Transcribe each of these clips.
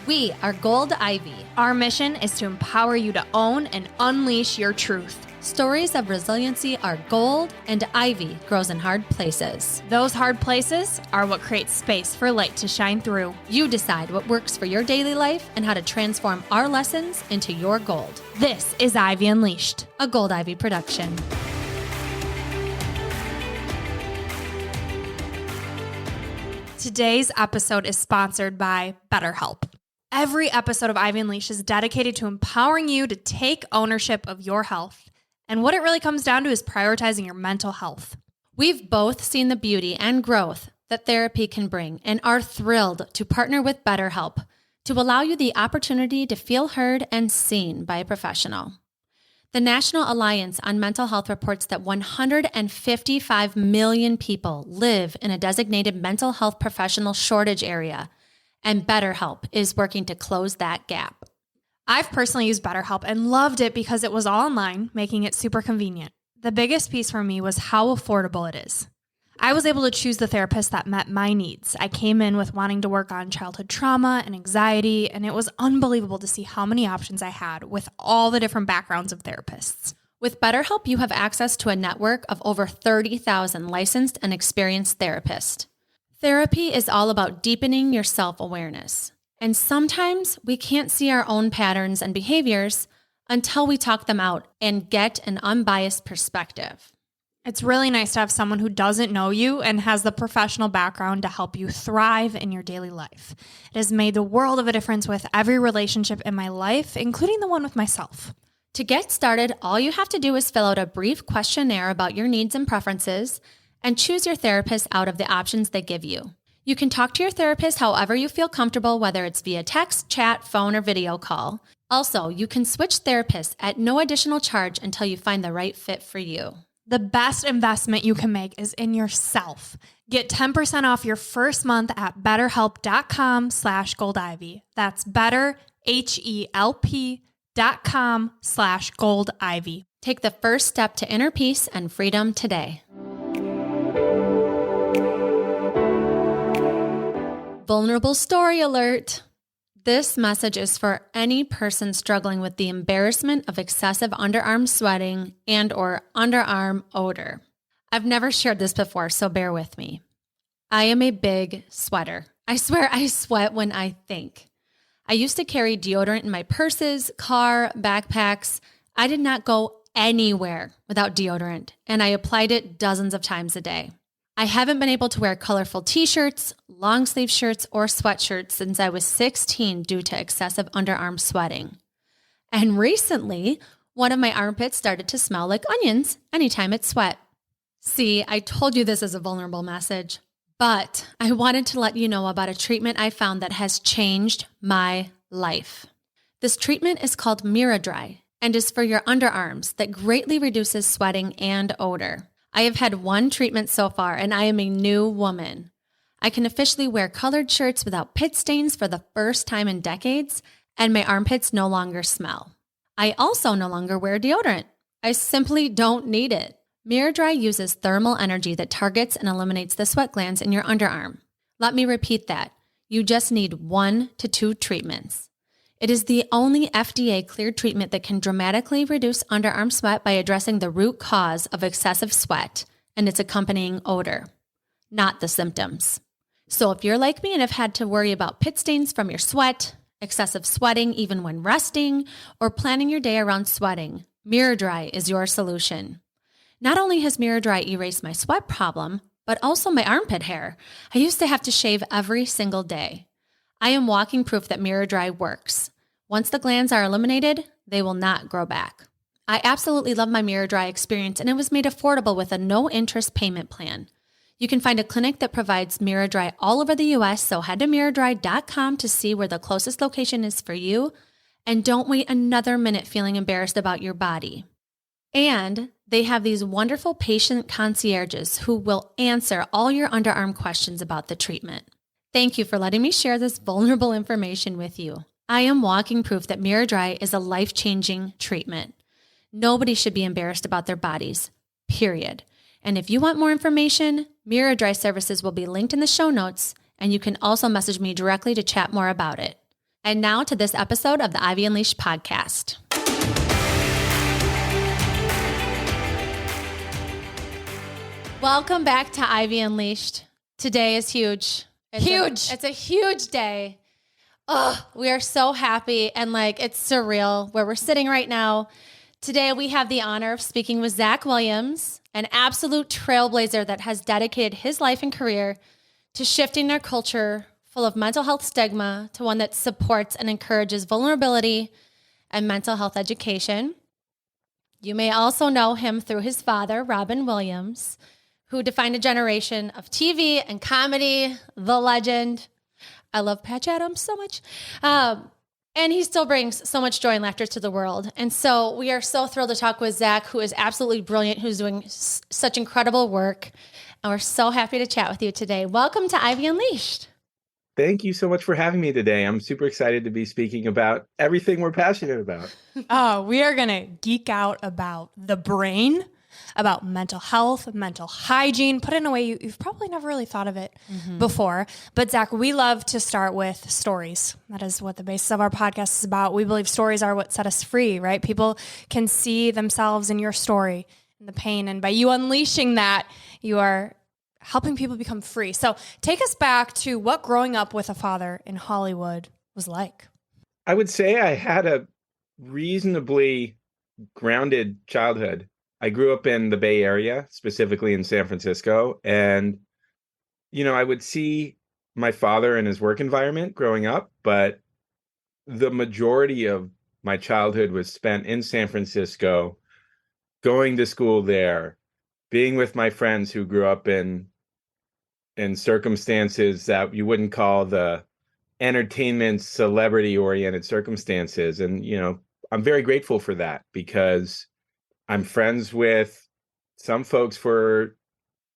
We are GOLDIVY. Our mission is to empower you to own and unleash your truth. Stories of resiliency are gold, and ivy grows in hard places. Those hard places are what create space for light to shine through. You decide what works for your daily life and how to transform our lessons into your gold. This is Ivy Unleashed, a GOLDIVY production. Today's episode is sponsored by BetterHelp. Every episode of Ivy Unleashed is dedicated to empowering you to take ownership of your health. And what it really comes down to is prioritizing your mental health. We've both seen the beauty and growth that therapy can bring and are thrilled to partner with BetterHelp to allow you the opportunity to feel heard and seen by a professional. The National Alliance on Mental Health reports that 155 million people live in a designated mental health professional shortage area, and BetterHelp is working to close that gap. I've personally used BetterHelp and loved it because it was all online, making it super convenient. The biggest piece for me was how affordable it is. I was able to choose the therapist that met my needs. I came in with wanting to work on childhood trauma and anxiety, and it was unbelievable to see how many options I had with all the different backgrounds of therapists. With BetterHelp, you have access to a network of over 30,000 licensed and experienced therapists. Therapy is all about deepening your self-awareness. And sometimes we can't see our own patterns and behaviors until we talk them out and get an unbiased perspective. It's really nice to have someone who doesn't know you and has the professional background to help you thrive in your daily life. It has made the world of a difference with every relationship in my life, including the one with myself. To get started, all you have to do is fill out a brief questionnaire about your needs and preferences and choose your therapist out of the options they give you. You can talk to your therapist however you feel comfortable, whether it's via text, chat, phone, or video call. Also, you can switch therapists at no additional charge until you find the right fit for you. The best investment you can make is in yourself. Get 10% off your first month at betterhelp.com/goldivy. That's betterhelp.com/goldivy. Take the first step to inner peace and freedom today. Vulnerable story alert. This message is for any person struggling with the embarrassment of excessive underarm sweating and or underarm odor. I've never shared this before, so bear with me. I am a big sweater. I swear I sweat when I think. I used to carry deodorant in my purses, car, backpacks. I did not go anywhere without deodorant, and I applied it dozens of times a day. I haven't been able to wear colorful t-shirts, long sleeve shirts, or sweatshirts since I was 16 due to excessive underarm sweating. And recently, one of my armpits started to smell like onions anytime it sweat. See, I told you this is a vulnerable message, but I wanted to let you know about a treatment I found that has changed my life. This treatment is called miraDry and is for your underarms that greatly reduces sweating and odor. I have had one treatment so far, and I am a new woman. I can officially wear colored shirts without pit stains for the first time in decades, and my armpits no longer smell. I also no longer wear deodorant. I simply don't need it. miraDry uses thermal energy that targets and eliminates the sweat glands in your underarm. Let me repeat that. You just need 1 to 2 treatments. It is the only FDA-cleared treatment that can dramatically reduce underarm sweat by addressing the root cause of excessive sweat and its accompanying odor, not the symptoms. So if you're like me and have had to worry about pit stains from your sweat, excessive sweating even when resting, or planning your day around sweating, miraDry is your solution. Not only has miraDry erased my sweat problem, but also my armpit hair. I used to have to shave every single day. I am walking proof that miraDry works. Once the glands are eliminated, they will not grow back. I absolutely love my miraDry experience, and it was made affordable with a no-interest payment plan. You can find a clinic that provides miraDry all over the U.S., so head to miraDry.com to see where the closest location is for you, and don't wait another minute feeling embarrassed about your body. And they have these wonderful patient concierges who will answer all your underarm questions about the treatment. Thank you for letting me share this vulnerable information with you. I am walking proof that miraDry is a life-changing treatment. Nobody should be embarrassed about their bodies, period. And if you want more information, miraDry services will be linked in the show notes, and you can also message me directly to chat more about it. And now to this episode of the Ivy Unleashed podcast. Welcome back to Ivy Unleashed. Today is huge. It's a huge day. Oh, we are so happy and it's surreal where we're sitting right now. Today we have the honor of speaking with Zak Williams, an absolute trailblazer that has dedicated his life and career to shifting our culture full of mental health stigma to one that supports and encourages vulnerability and mental health education. You may also know him through his father, Robin Williams, who defined a generation of TV and comedy, the legend. I love Patch Adams so much. And he still brings so much joy and laughter to the world. And so we are so thrilled to talk with Zak, who is absolutely brilliant, who's doing such incredible work. And we're so happy to chat with you today. Welcome to Ivy Unleashed. Thank you so much for having me today. I'm super excited to be speaking about everything we're passionate about. Oh, we are going to geek out about the brain, about mental health, mental hygiene, put in a way you've probably never really thought of it before. But Zak, we love to start with stories. That is what the basis of our podcast is about. We believe stories are what set us free, right? People can see themselves in your story and the pain. And by you unleashing that, you are helping people become free. So take us back to what growing up with a father in Hollywood was like. I would say I had a reasonably grounded childhood. I grew up in the Bay Area, specifically in San Francisco. And, I would see my father in his work environment growing up, but the majority of my childhood was spent in San Francisco, going to school there, being with my friends who grew up in circumstances that you wouldn't call the entertainment celebrity oriented circumstances. And, I'm very grateful for that because I'm friends with some folks for,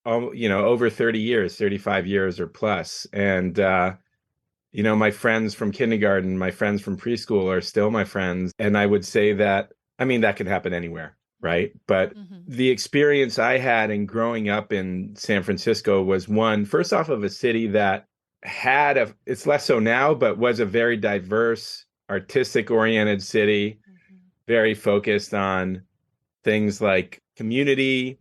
over 30 years, 35 years or plus. And, my friends from kindergarten, my friends from preschool are still my friends. And I would say that can happen anywhere. Right. But the experience I had in growing up in San Francisco was one, first off, of a city that had it's less so now, but was a very diverse, artistic oriented city, very focused on things like community,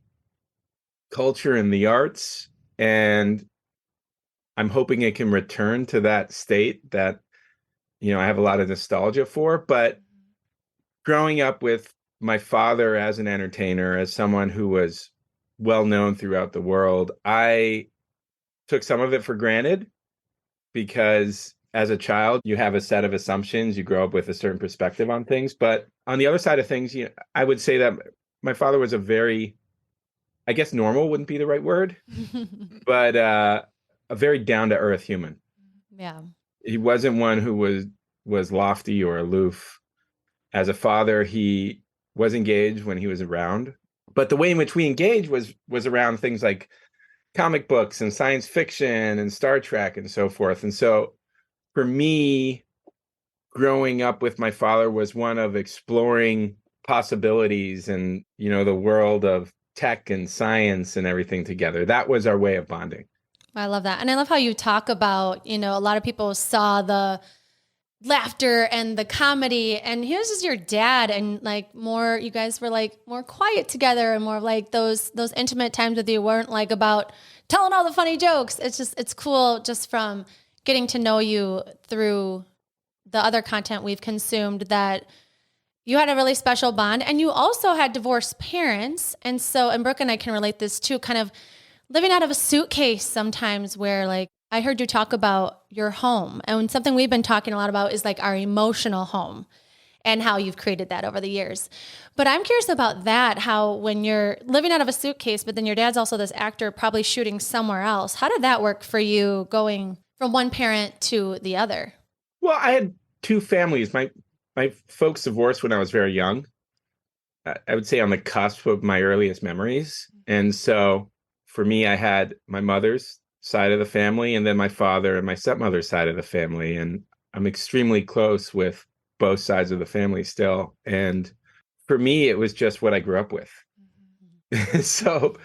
culture, and the arts. And I'm hoping it can return to that state that, I have a lot of nostalgia for. But growing up with my father as an entertainer, as someone who was well known throughout the world, I took some of it for granted because as a child, you have a set of assumptions. You grow up with a certain perspective on things. But on the other side of things, I would say that my father was a very, I guess normal wouldn't be the right word, but a very down-to-earth human. Yeah. He wasn't one who was lofty or aloof. As a father, he was engaged when he was around, but the way in which we engaged was around things like comic books and science fiction and Star Trek and so forth. And so for me, growing up with my father was one of exploring possibilities and, the world of tech and science and everything together. That was our way of bonding. I love that. And I love how you talk about, a lot of people saw the laughter and the comedy, and he was just your dad, and you guys were more quiet together and more those intimate times with you weren't about telling all the funny jokes. It's cool just from getting to know you through the other content we've consumed that you had a really special bond. And you also had divorced parents. And Brooke and I can relate this too, kind of living out of a suitcase sometimes where I heard you talk about your home, and something we've been talking a lot about is our emotional home and how you've created that over the years. But I'm curious about that, how when you're living out of a suitcase, but then your dad's also this actor probably shooting somewhere else. How did that work for you going from one parent to the other? Well, I had two families. My folks divorced when I was very young. I would say on the cusp of my earliest memories. And so for me, I had my mother's side of the family and then my father and my stepmother's side of the family. And I'm extremely close with both sides of the family still. And for me, it was just what I grew up with. So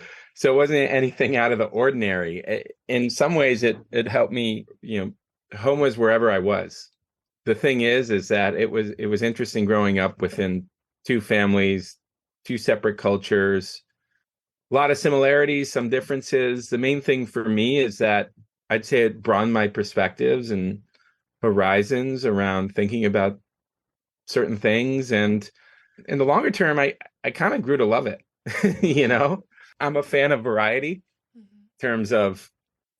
it wasn't anything out of the ordinary. In some ways, it helped me, home was wherever I was. the thing is that it was interesting growing up within two families, two separate cultures, a lot of similarities, some differences. The main thing for me is that I'd say it broadened my perspectives and horizons around thinking about certain things. And in the longer term, I kind of grew to love it. I'm a fan of variety in terms of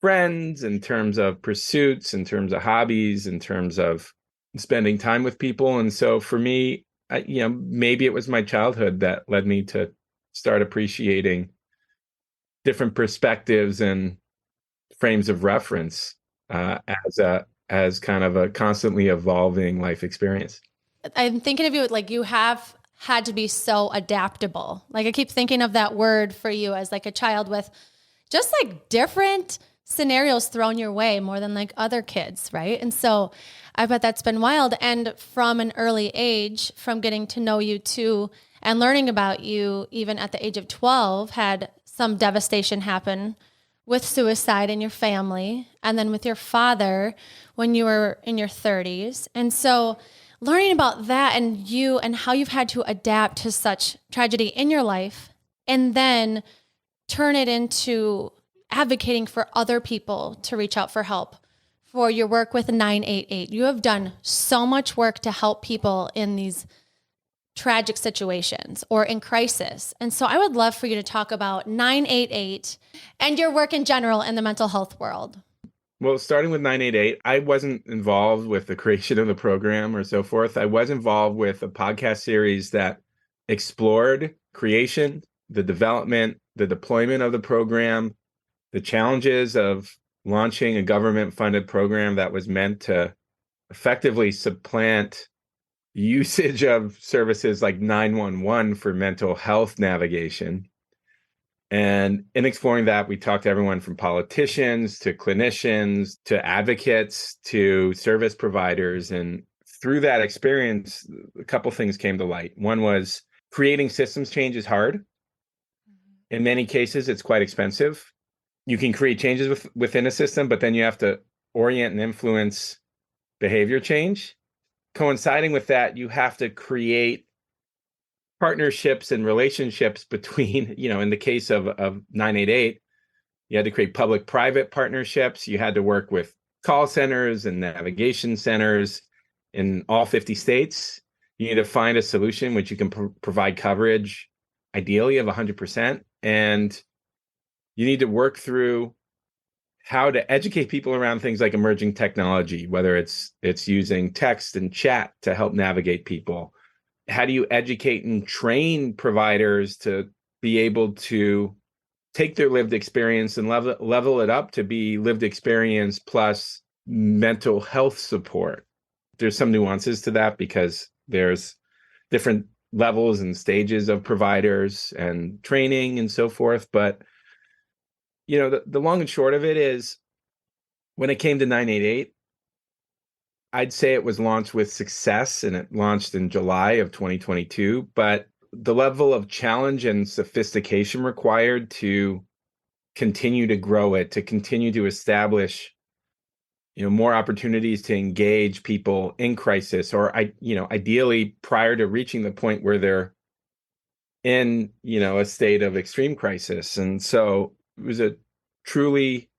friends, in terms of pursuits, in terms of hobbies, in terms of spending time with people. And so for me, maybe it was my childhood that led me to start appreciating different perspectives and frames of reference as kind of a constantly evolving life experience. I'm thinking of you like you have had to be so adaptable. Like I keep thinking of that word for you as like a child with just like different scenarios thrown your way more than like other kids, right? And so I bet that's been wild. And from an early age, from getting to know you too and learning about you, even at the age of 12, had some devastation happen with suicide in your family and then with your father when you were in your 30s. And so learning about that and you and how you've had to adapt to such tragedy in your life and then turn it into advocating for other people to reach out for help, for your work with 988. You have done so much work to help people in these tragic situations or in crisis. And so I would love for you to talk about 988 and your work in general in the mental health world. Well, starting with 988, I wasn't involved with the creation of the program or so forth. I was involved with a podcast series that explored creation, the development, the deployment of the program, the challenges of launching a government-funded program that was meant to effectively supplant usage of services like 911 for mental health navigation. And in exploring that, we talked to everyone from politicians to clinicians to advocates to service providers. And through that experience, a couple things came to light. One was creating systems change is hard. In many cases, it's quite expensive. You can create changes within a system, but then you have to orient and influence behavior change. Coinciding with that, you have to create partnerships and relationships between, in the case of 988, you had to create public-private partnerships. You had to work with call centers and navigation centers in all 50 states. You need to find a solution which you can provide coverage, ideally of 100%. And you need to work through how to educate people around things like emerging technology, whether it's using text and chat to help navigate people. How do you educate and train providers to be able to take their lived experience and level it up to be lived experience plus mental health support? There's some nuances to that because there's different levels and stages of providers and training and so forth. But the long and short of it is, when it came to 988, I'd say it was launched with success, and it launched in July of 2022. But the level of challenge and sophistication required to continue to grow it, to continue to establish, more opportunities to engage people in crisis, or ideally prior to reaching the point where they're in, a state of extreme crisis. And so it was a truly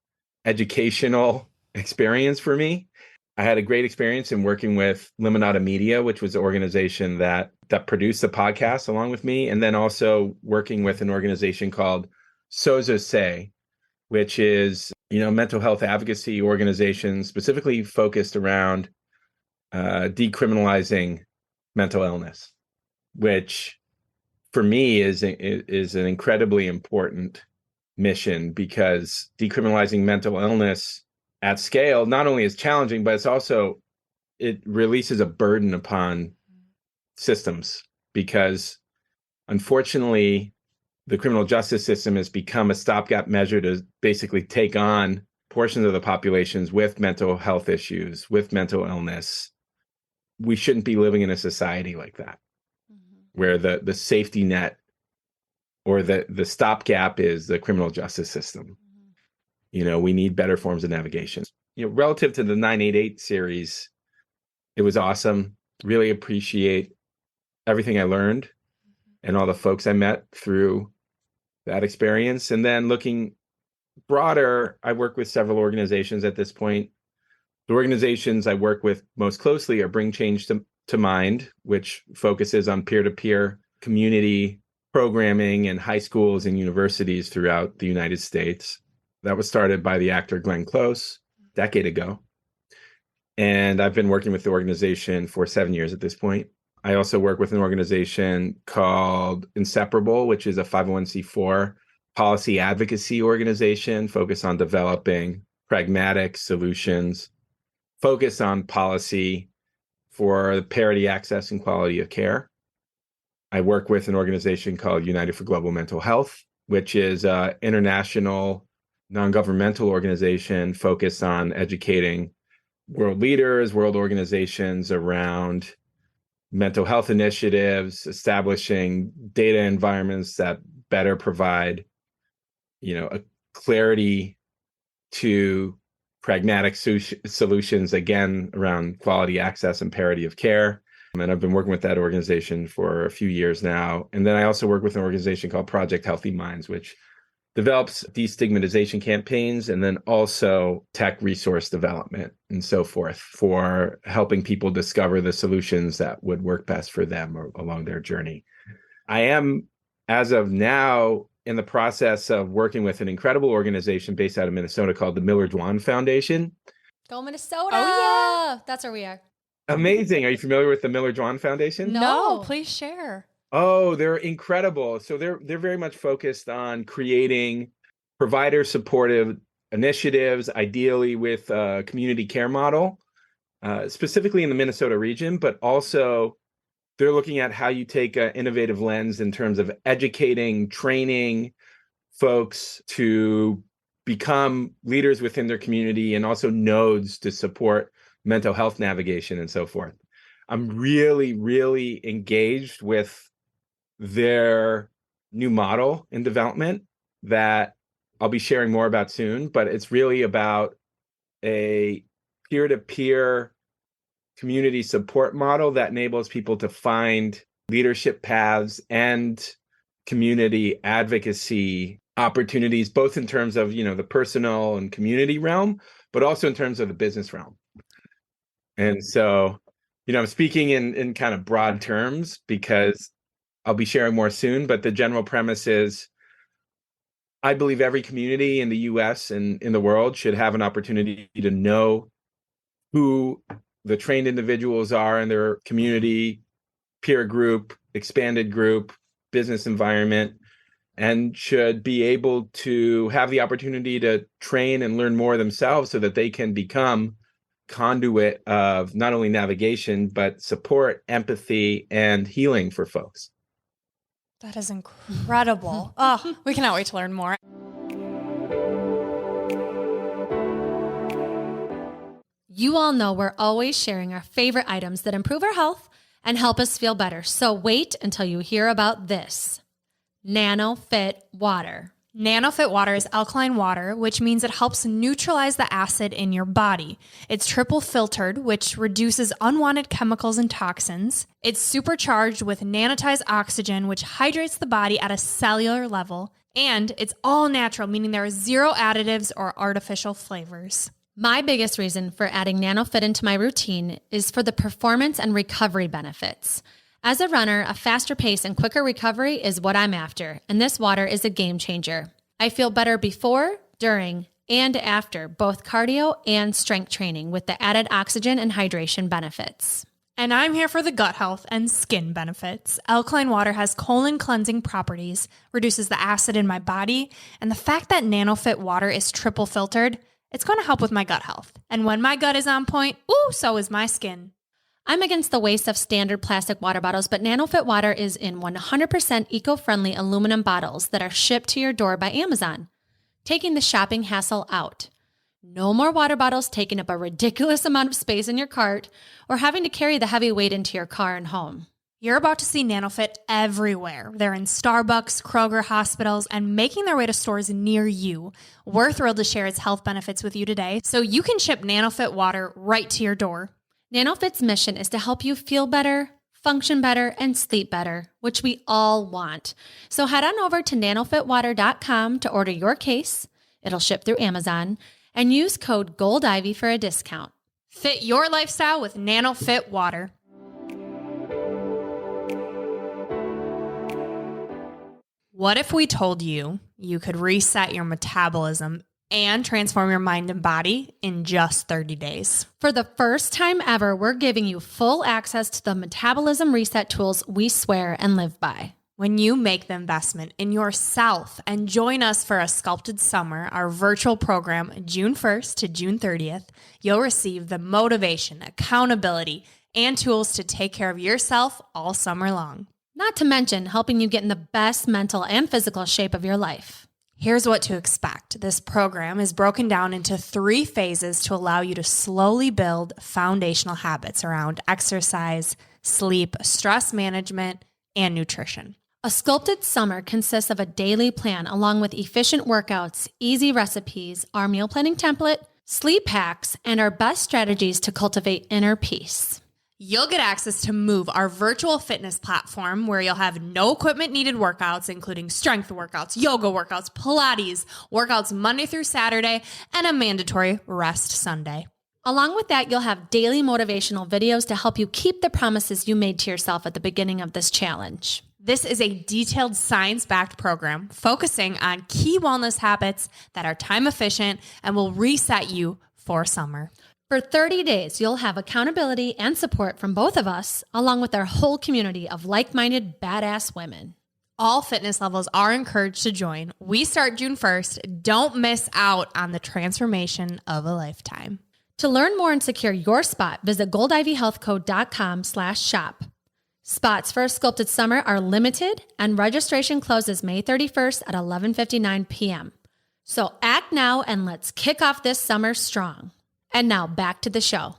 educational experience for me. I had a great experience in working with Limonada Media, which was the organization that produced the podcast along with me, and then also working with an organization called Sozo Say, which is, mental health advocacy organization specifically focused around decriminalizing mental illness, which for me is an incredibly important mission, because decriminalizing mental illness at scale not only is challenging, but it releases a burden upon systems, because unfortunately the criminal justice system has become a stopgap measure to basically take on portions of the populations with mental health issues, with mental illness. We shouldn't be living in a society like that, where the safety net or the stopgap is the criminal justice system. We need better forms of navigation. Relative to the 988 series, It was awesome. Really appreciate everything I learned and all the folks I met through that experience. And then looking broader, I work with several organizations at this point. The organizations I work with most closely are Bring Change to Mind, which focuses on peer-to-peer community programming in high schools and universities throughout the United States. That was started by the actor Glenn Close a decade ago. And I've been working with the organization for 7 years at this point. I also work with an organization called Inseparable, which is a 501c4 policy advocacy organization focused on developing pragmatic solutions, focused on policy for parity, access, and quality of care. I work with an organization called United for Global Mental Health, which is an international non-governmental organization focused on educating world leaders, world organizations around mental health initiatives, establishing data environments that better provide, a clarity to pragmatic solutions, again, around quality, access, and parity of care. And I've been working with that organization for a few years now. And then I also work with an organization called Project Healthy Minds, which develops destigmatization campaigns and then also tech resource development and so forth for helping people discover the solutions that would work best for them along their journey. I am, as of now, in the process of working with an incredible organization based out of Minnesota called the miraDry Foundation. Go Minnesota! Oh, yeah. That's where we are. Amazing. Are you familiar with the miraDry Foundation? No, please share. Oh, they're incredible. So they're very much focused on creating provider supportive initiatives, ideally with a community care model, specifically in the Minnesota region, but also they're looking at how you take an innovative lens in terms of educating, training folks to become leaders within their community and also nodes to support mental health navigation and so forth. I'm really, really engaged with their new model in development that I'll be sharing more about soon, but it's really about a peer-to-peer community support model that enables people to find leadership paths and community advocacy opportunities, both in terms of, the personal and community realm, but also in terms of the business realm. And so, I'm speaking in kind of broad terms because I'll be sharing more soon, but the general premise is I believe every community in the US and in the world should have an opportunity to know who the trained individuals are in their community, peer group, expanded group, business environment, and should be able to have the opportunity to train and learn more themselves so that they can become conduit of not only navigation, but support, empathy, and healing for folks. That is incredible. Oh, we cannot wait to learn more. You all know we're always sharing our favorite items that improve our health and help us feel better. So wait until you hear about this. Nano Fit Water. Nano Fit Water is alkaline water, which means it helps neutralize the acid in your body. It's triple filtered, which reduces unwanted chemicals and toxins. It's supercharged with nanotized oxygen, which hydrates the body at a cellular level. And it's all natural, meaning there are zero additives or artificial flavors. My biggest reason for adding NanoFit into my routine is for the performance and recovery benefits. As a runner, a faster pace and quicker recovery is what I'm after, and this water is a game changer. I feel better before, during, and after both cardio and strength training with the added oxygen and hydration benefits. And I'm here for the gut health and skin benefits. Alkaline water has colon cleansing properties, reduces the acid in my body, and the fact that NanoFit water is triple filtered, it's going to help with my gut health. And when my gut is on point, so is my skin. I'm against the waste of standard plastic water bottles, but NanoFit water is in 100% eco-friendly aluminum bottles that are shipped to your door by Amazon, taking the shopping hassle out. No more water bottles taking up a ridiculous amount of space in your cart or having to carry the heavy weight into your car and home. You're about to see NanoFit everywhere. They're in Starbucks, Kroger, hospitals, and making their way to stores near you. We're thrilled to share its health benefits with you today, so you can ship NanoFit water right to your door. NanoFit's mission is to help you feel better, function better, and sleep better, which we all want. So head on over to nanofitwater.com to order your case. It'll ship through Amazon, and use code GOLDIVY for a discount. Fit your lifestyle with NanoFit Water. What if we told you you could reset your metabolism and transform your mind and body in just 30 days? For the first time ever, we're giving you full access to the metabolism reset tools we swear and live by. When you make the investment in yourself and join us for a Sculpted Summer, our virtual program, June 1st to June 30th, you'll receive the motivation, accountability, and tools to take care of yourself all summer long. Not to mention helping you get in the best mental and physical shape of your life. Here's what to expect. This program is broken down into 3 phases to allow you to slowly build foundational habits around exercise, sleep, stress management, and nutrition. A Sculpted Summer consists of a daily plan along with efficient workouts, easy recipes, our meal planning template, sleep hacks, and our best strategies to cultivate inner peace. You'll get access to Move, our virtual fitness platform where you'll have no equipment needed workouts, including strength workouts, yoga workouts, Pilates, workouts Monday through Saturday, and a mandatory rest Sunday. Along with that, you'll have daily motivational videos to help you keep the promises you made to yourself at the beginning of this challenge. This is a detailed science-backed program focusing on key wellness habits that are time efficient and will reset you for summer. For 30 days, you'll have accountability and support from both of us, along with our whole community of like-minded, badass women. All fitness levels are encouraged to join. We start June 1st. Don't miss out on the transformation of a lifetime. To learn more and secure your spot, visit goldivyhealthco.com/shop. Spots for a Sculpted Summer are limited, and registration closes May 31st at 11:59 p.m. So act now and let's kick off this summer strong. And now back to the show.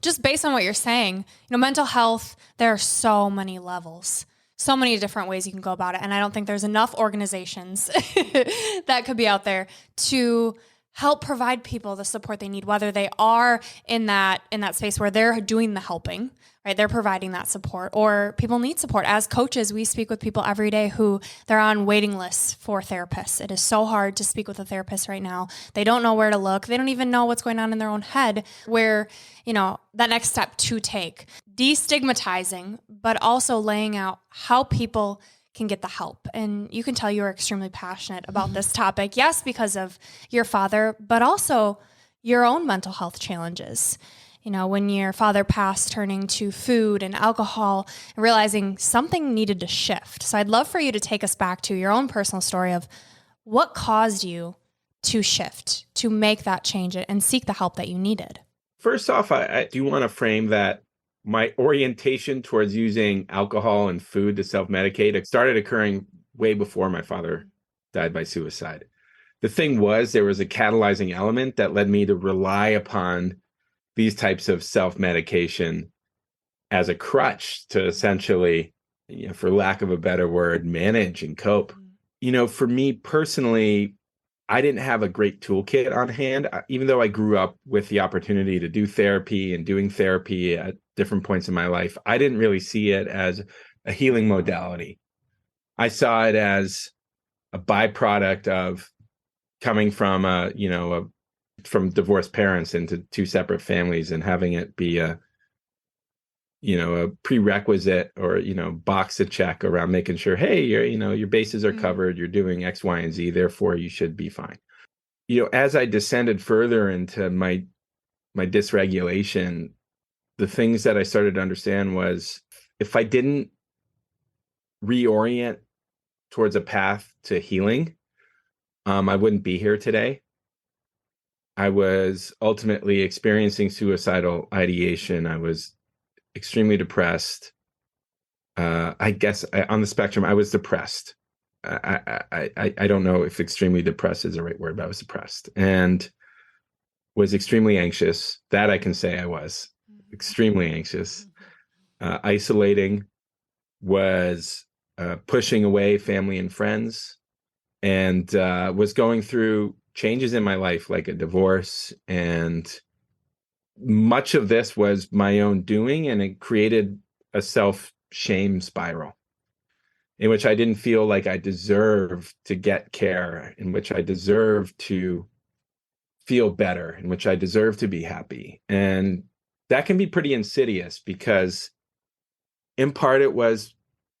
Just based on what you're saying, mental health, there are so many levels, so many different ways you can go about it. And I don't think there's enough organizations that could be out there to help provide people the support they need, whether they are in that space where they're doing the helping, right? They're providing that support, or people need support. As coaches, we speak with people every day who they're on waiting lists for therapists. It is so hard to speak with a therapist right now. They don't know where to look. They don't even know what's going on in their own head, where, that next step to take. Destigmatizing, but also laying out how people can get the help. And you can tell you are extremely passionate about this topic. Yes, because of your father, but also your own mental health challenges. When your father passed, turning to food and alcohol, and realizing something needed to shift. So I'd love for you to take us back to your own personal story of what caused you to shift, to make that change and seek the help that you needed. First off, I do want to frame that my orientation towards using alcohol and food to self-medicate started occurring way before my father died by suicide. The thing was, there was a catalyzing element that led me to rely upon these types of self-medication as a crutch to essentially, for lack of a better word, manage and cope. For me personally, I didn't have a great toolkit on hand, even though I grew up with the opportunity to do therapy and doing therapy at different points in my life. I didn't really see it as a healing modality. I saw it as a byproduct of coming from from divorced parents into 2 separate families and having it be a prerequisite or, box to check around making sure, hey, your bases are covered, you're doing X, Y, and Z, therefore you should be fine. As I descended further into my dysregulation, the things that I started to understand was if I didn't reorient towards a path to healing, I wouldn't be here today. I was ultimately experiencing suicidal ideation. I was extremely depressed. I guess on the spectrum, I was depressed. I don't know if extremely depressed is the right word, but I was depressed and was extremely anxious. That I can say I was extremely anxious. Isolating, was pushing away family and friends, and was going through changes in my life, like a divorce. And much of this was my own doing, and it created a self-shame spiral in which I didn't feel like I deserved to get care, in which I deserved to feel better, in which I deserved to be happy. And that can be pretty insidious because in part it was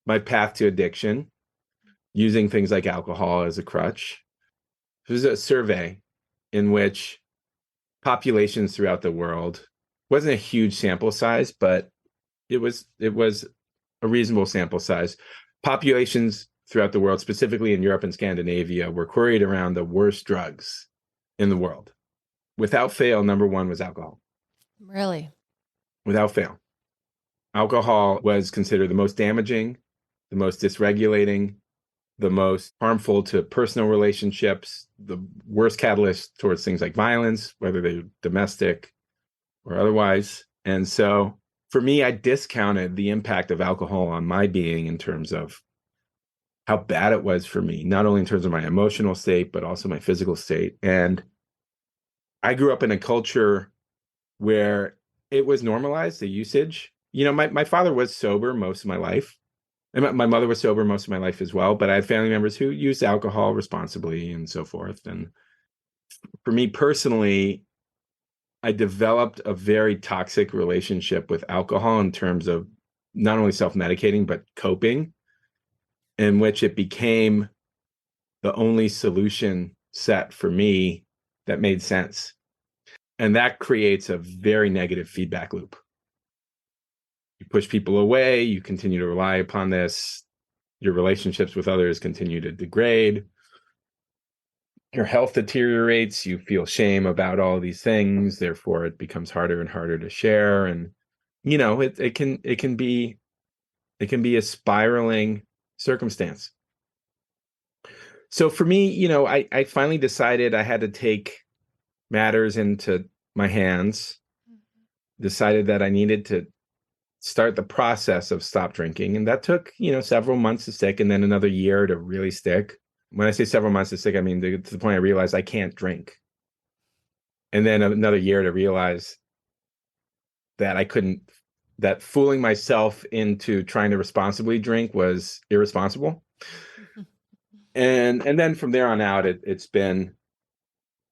my path to addiction, using things like alcohol as a crutch. There was a survey in which populations throughout the world, wasn't a huge sample size, but it was a reasonable sample size. Populations throughout the world, specifically in Europe and Scandinavia, were queried around the worst drugs in the world. Without fail, number one was alcohol. Really? Without fail. Alcohol was considered the most damaging, the most dysregulating, the most harmful to personal relationships, the worst catalyst towards things like violence, whether they're domestic or otherwise. And so for me, I discounted the impact of alcohol on my being in terms of how bad it was for me, not only in terms of my emotional state, but also my physical state. And I grew up in a culture where it was normalized, the usage. You know, my father was sober most of my life. And my mother was sober most of my life as well, but I had family members who used alcohol responsibly and so forth. And for me personally, I developed a very toxic relationship with alcohol in terms of not only self-medicating, but coping, in which it became the only solution set for me that made sense. And that creates a very negative feedback loop. You push people away, you continue to rely upon this, your relationships with others continue to degrade, your health deteriorates, you feel shame about all these things, therefore it becomes harder and harder to share. And you know, it can be a spiraling circumstance. So for me, you know, I finally decided I had to take matters into my hands, decided that I needed to start the process of stop drinking. And that took, you know, several months to stick, and then another year to really stick. When I say several months to stick, I mean to the point I realized I can't drink. And then another year to realize that I couldn't, that fooling myself into trying to responsibly drink was irresponsible. And then from there on out, it's been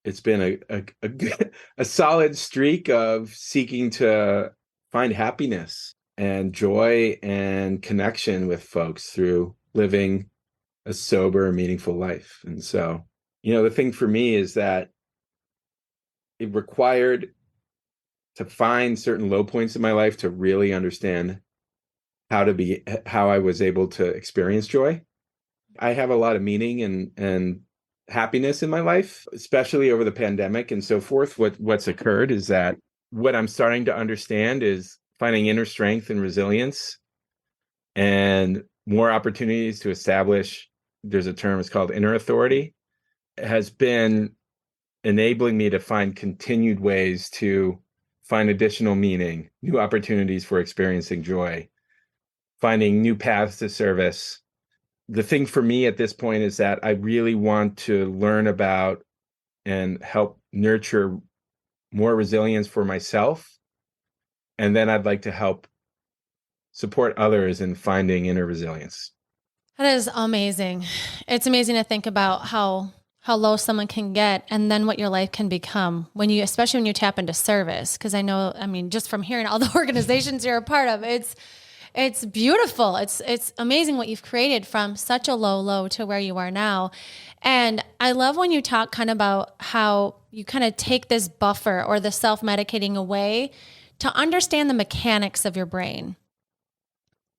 a solid streak of seeking to find happiness and joy and connection with folks through living a sober, meaningful life. And so, you know, the thing for me is that it required to find certain low points in my life to really understand how I was able to experience joy. I have a lot of meaning and happiness in my life, especially over the pandemic and so forth. What's occurred is that what I'm starting to understand is finding inner strength and resilience and more opportunities to establish, there's a term, it's called inner authority, has been enabling me to find continued ways to find additional meaning, new opportunities for experiencing joy, finding new paths to service. The thing for me at this point is that I really want to learn about and help nurture more resilience for myself. And then I'd like to help support others in finding inner resilience. That is amazing. It's amazing to think about how low someone can get and then what your life can become when you, especially when you tap into service. Cause I know, I mean, just from hearing all the organizations you're a part of, it's beautiful. It's amazing what you've created from such a low to where you are now. And I love when you talk kind of about how you kind of take this buffer or the self-medicating away to understand the mechanics of your brain.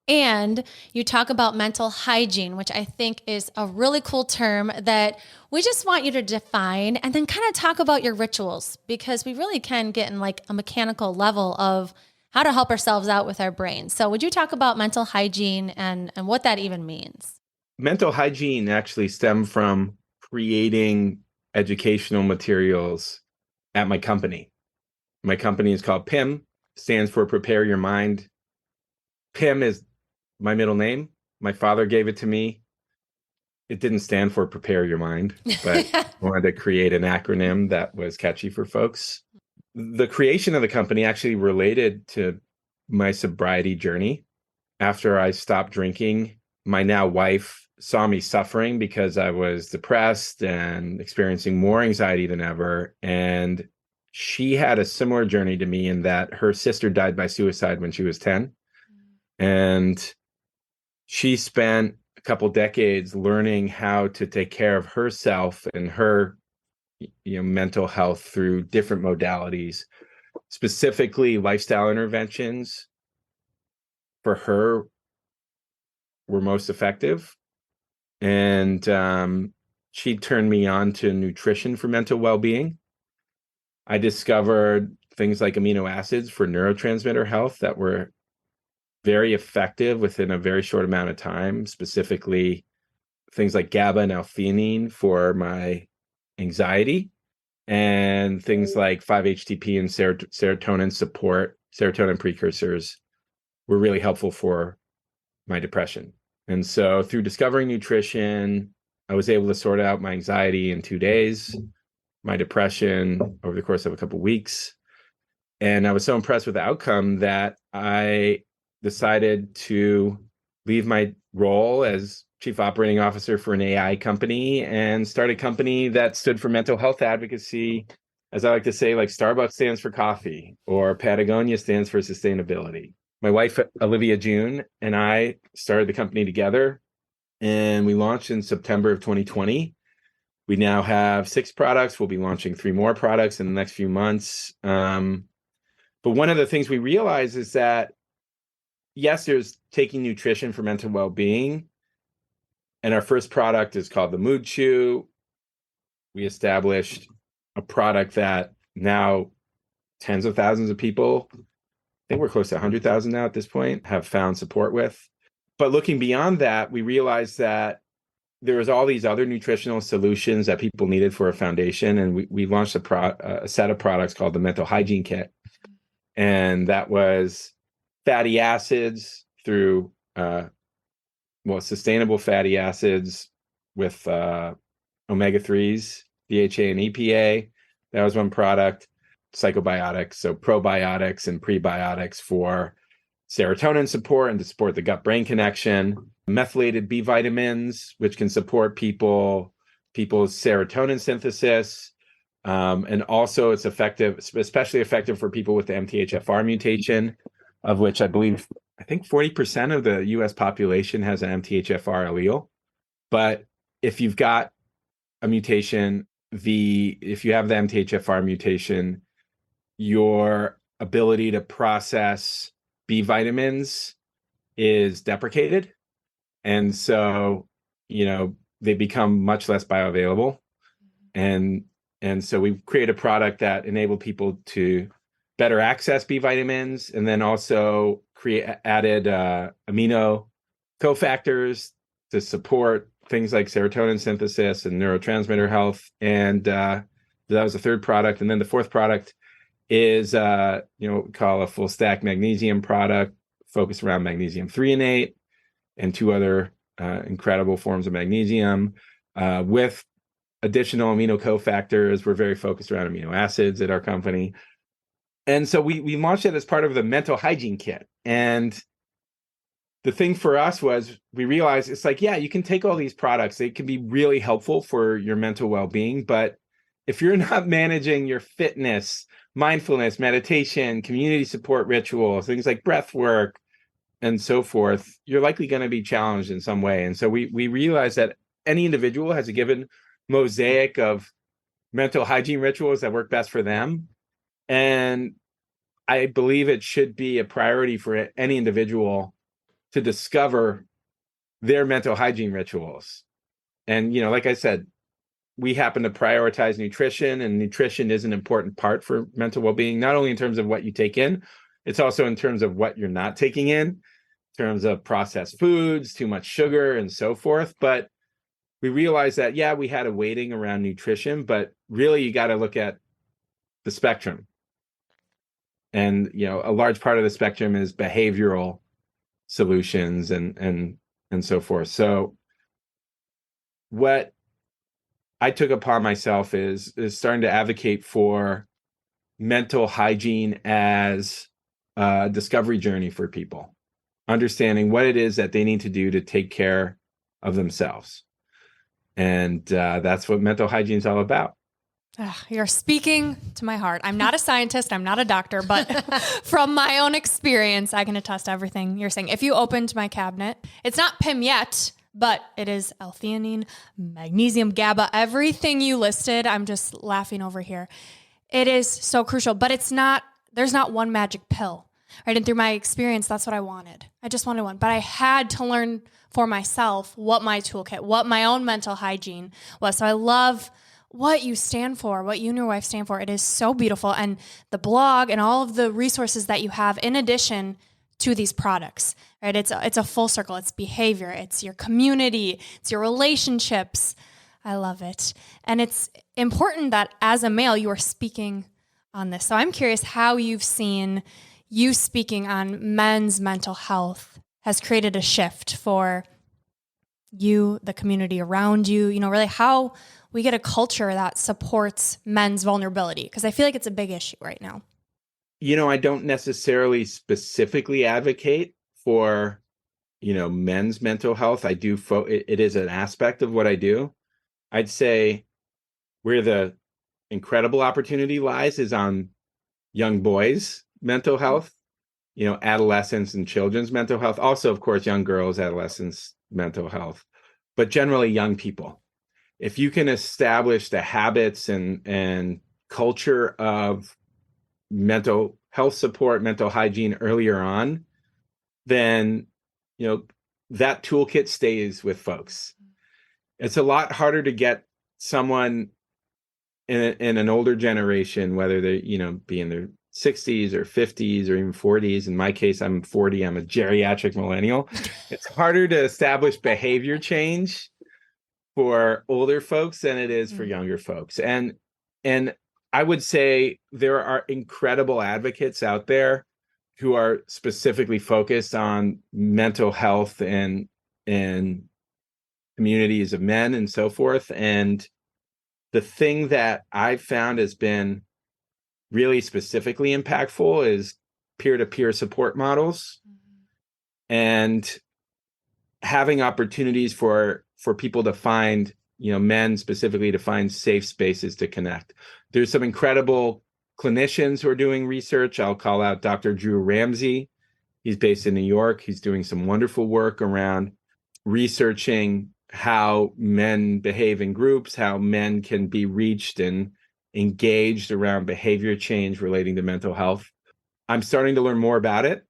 And you talk about mental hygiene, which I think is a really cool term that we just want you to define, and then kind of talk about your rituals, because we really can get in like a mechanical level of how to help ourselves out with our brains. So would you talk about mental hygiene and what that even means? Mental hygiene actually stemmed from creating educational materials at my company. My company is called PIM, stands for Prepare Your Mind. PIM is my middle name. My father gave it to me it didn't stand for Prepare Your Mind, but I wanted to create an acronym that was catchy for folks. The creation of the company actually related to my sobriety journey. After I stopped drinking, my now wife saw me suffering because I was depressed and experiencing more anxiety than ever. And she had a similar journey to me in that her sister died by suicide when she was 10. And she spent a couple decades learning how to take care of herself and her mental health through different modalities, specifically lifestyle interventions for her were most effective. And she turned me on to nutrition for mental well-being. I discovered things like amino acids for neurotransmitter health that were very effective within a very short amount of time, specifically things like GABA and L-theanine for my anxiety, and things like 5-HTP and serotonin support, serotonin precursors were really helpful for my depression. And so through discovering nutrition, I was able to sort out my anxiety in 2 days, my depression over the course of a couple of weeks. And I was so impressed with the outcome that I decided to leave my role as chief operating officer for an AI company and start a company that stood for mental health advocacy. As I like to say, like Starbucks stands for coffee or Patagonia stands for sustainability. My wife, Olivia June, and I started the company together, and we launched in September of 2020. We now have 6 products. We'll be launching 3 more products in the next few months. But one of the things we realize is that, yes, there's taking nutrition for mental well-being. And our first product is called the Mood Chew. We established a product that now tens of thousands of people, I think we're close to 100,000 now at this point, have found support with. But looking beyond that, we realized that there was all these other nutritional solutions that people needed for a foundation. And we launched a set of products called the Mental Hygiene Kit. And that was fatty acids through, sustainable fatty acids with omega-3s, DHA and EPA. That was one product. Psychobiotics, so probiotics and prebiotics for serotonin support and to support the gut-brain connection. Methylated B vitamins, which can support people's serotonin synthesis. And also it's effective, especially effective for people with the MTHFR mutation, of which I think 40% of the US population has an MTHFR allele. But if you've got a mutation, if you have the MTHFR mutation, your ability to process B vitamins is deprecated. And so, they become much less bioavailable. And so we created a product that enabled people to better access B vitamins, and then also added amino cofactors to support things like serotonin synthesis and neurotransmitter health. And that was the third product. And then the fourth product is what we call a full stack magnesium product focused around magnesium threonate and 2 other incredible forms of magnesium with additional amino cofactors. We're very focused around amino acids at our company. And so we launched it as part of the Mental Hygiene Kit. And the thing for us was we realized it's like, yeah, you can take all these products. They can be really helpful for your mental well-being. But if you're not managing your fitness, mindfulness, meditation, community support rituals, things like breath work, and so forth, you're likely going to be challenged in some way. And so we realized that any individual has a given mosaic of mental hygiene rituals that work best for them. And I believe it should be a priority for any individual to discover their mental hygiene rituals. And, like I said, we happen to prioritize nutrition, and nutrition is an important part for mental well-being, not only in terms of what you take in, it's also in terms of what you're not taking in terms of processed foods, too much sugar, and so forth. But we realized that, yeah, we had a weighting around nutrition, but really you got to look at the spectrum. And, a large part of the spectrum is behavioral solutions and so forth. So what I took upon myself is starting to advocate for mental hygiene as a discovery journey for people, understanding what it is that they need to do to take care of themselves. And that's what mental hygiene is all about. You're speaking to my heart. I'm not a scientist. I'm not a doctor, but from my own experience, I can attest to everything you're saying. If you opened my cabinet, it's not PIM yet, but it is L-theanine, magnesium, GABA, everything you listed. I'm just laughing over here. It is so crucial, but there's not one magic pill, right? And through my experience, that's what I wanted. I just wanted one, but I had to learn for myself what my toolkit, what my own mental hygiene was. So I love what you stand for, what you and your wife stand for. It is so beautiful. And the blog and all of the resources that you have in addition to these products, right? It's a full circle. It's behavior. It's your community. It's your relationships. I love it. And it's important that as a male, you are speaking on this. So I'm curious how you've seen you speaking on men's mental health has created a shift for you, the community around you, really how we get a culture that supports men's vulnerability. Because I feel like it's a big issue right now. I don't necessarily specifically advocate for, men's mental health. I do. It is an aspect of what I do. I'd say where the incredible opportunity lies is on young boys' mental health, adolescents and children's mental health. Also, of course, young girls, adolescents' mental health, but generally young people. If you can establish the habits and culture of mental health support, mental hygiene earlier on, then, that toolkit stays with folks. It's a lot harder to get someone in an older generation, whether they, be in their 60s or 50s or even 40s. In my case, I'm 40. I'm a geriatric millennial. It's harder to establish behavior change for older folks than it is for younger folks. And I would say there are incredible advocates out there who are specifically focused on mental health and communities of men and so forth. And the thing that I've found has been really specifically impactful is peer-to-peer support models and having opportunities for people to find, men specifically to find safe spaces to connect. There's some incredible clinicians who are doing research. I'll call out Dr. Drew Ramsey. He's based in New York. He's doing some wonderful work around researching how men behave in groups, how men can be reached and engaged around behavior change relating to mental health. I'm starting to learn more about it.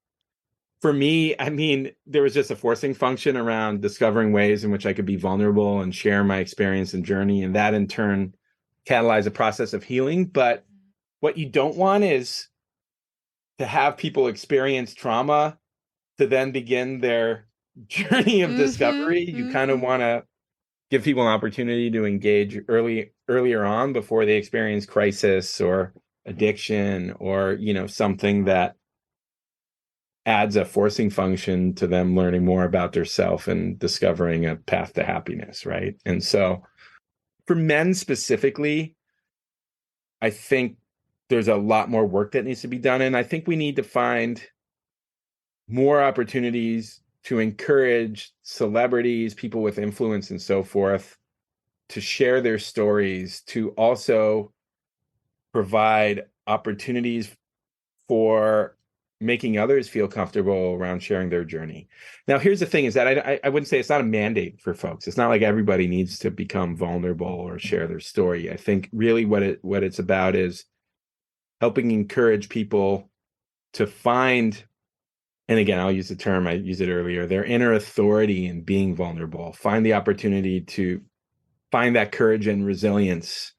For me, there was just a forcing function around discovering ways in which I could be vulnerable and share my experience and journey, and that in turn catalyzed a process of healing. But what you don't want is to have people experience trauma to then begin their journey of discovery. You kind of want to give people an opportunity to engage earlier on before they experience crisis or addiction or, something that adds a forcing function to them learning more about their self and discovering a path to happiness, right? And so for men specifically, I think there's a lot more work that needs to be done. And I think we need to find more opportunities to encourage celebrities, people with influence and so forth, to share their stories, to also provide opportunities for making others feel comfortable around sharing their journey. Now, here's the thing is that I wouldn't say it's not a mandate for folks. It's not like everybody needs to become vulnerable or share their story. I think really what it's about is helping encourage people to find, and again, I'll use the term, I used it earlier, their inner authority in being vulnerable, find the opportunity to find that courage and resilience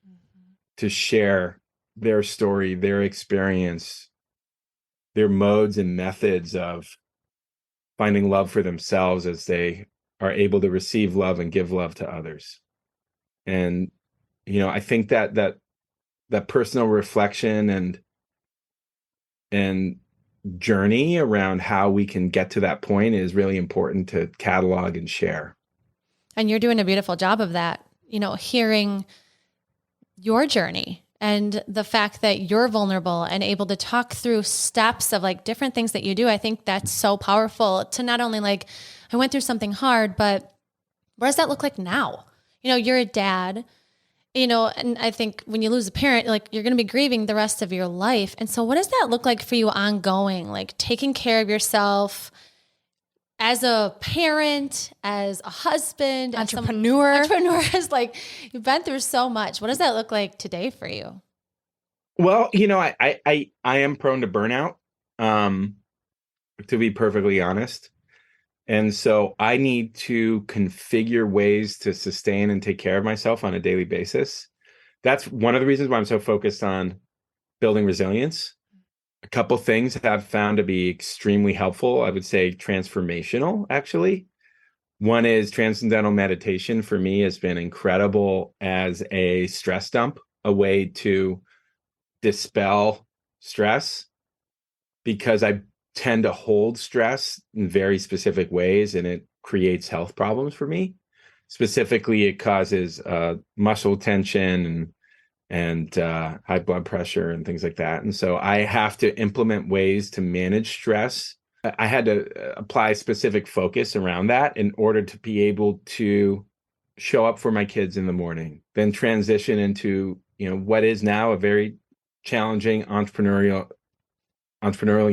to share their story, their experience, their modes and methods of finding love for themselves as they are able to receive love and give love to others. And, I think that personal reflection and journey around how we can get to that point is really important to catalog and share. And you're doing a beautiful job of that, hearing your journey and the fact that you're vulnerable and able to talk through steps of like different things that you do. I think that's so powerful to not only like, I went through something hard, but what does that look like now? You're a dad, and I think when you lose a parent, like you're going to be grieving the rest of your life. And so what does that look like for you ongoing? Like taking care of yourself as a parent, as a husband, entrepreneur, is like you've been through so much. What does that look like today for you? Well, I am prone to burnout, to be perfectly honest. And so I need to configure ways to sustain and take care of myself on a daily basis. That's one of the reasons why I'm so focused on building resilience. A couple things I've found to be extremely helpful. I would say transformational, actually. One is transcendental meditation for me has been incredible as a stress dump, a way to dispel stress, because I tend to hold stress in very specific ways and it creates health problems for me. Specifically, it causes muscle tension and high blood pressure and things like that. And so I have to implement ways to manage stress. I had to apply specific focus around that in order to be able to show up for my kids in the morning, then transition into, what is now a very challenging entrepreneurial